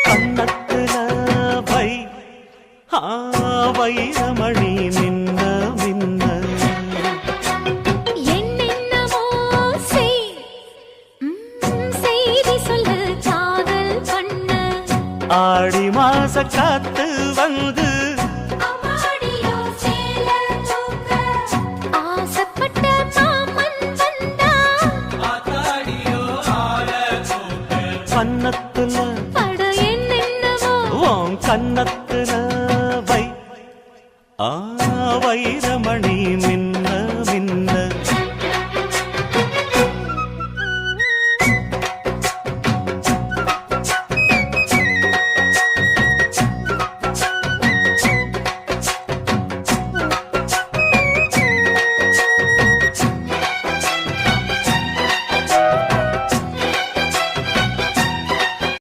கண்ணத்துல வை வைரமணி மின்ன மின்ன என்னென்னமோ செய்தி சொல்ல காதல் பண்ண ஆடி மாச காத்து வந்து ஆசைப்பட்ட மாமன் வந்தா கண்ணத்துல பட என்னென்னமோ கண்ணத்துல வை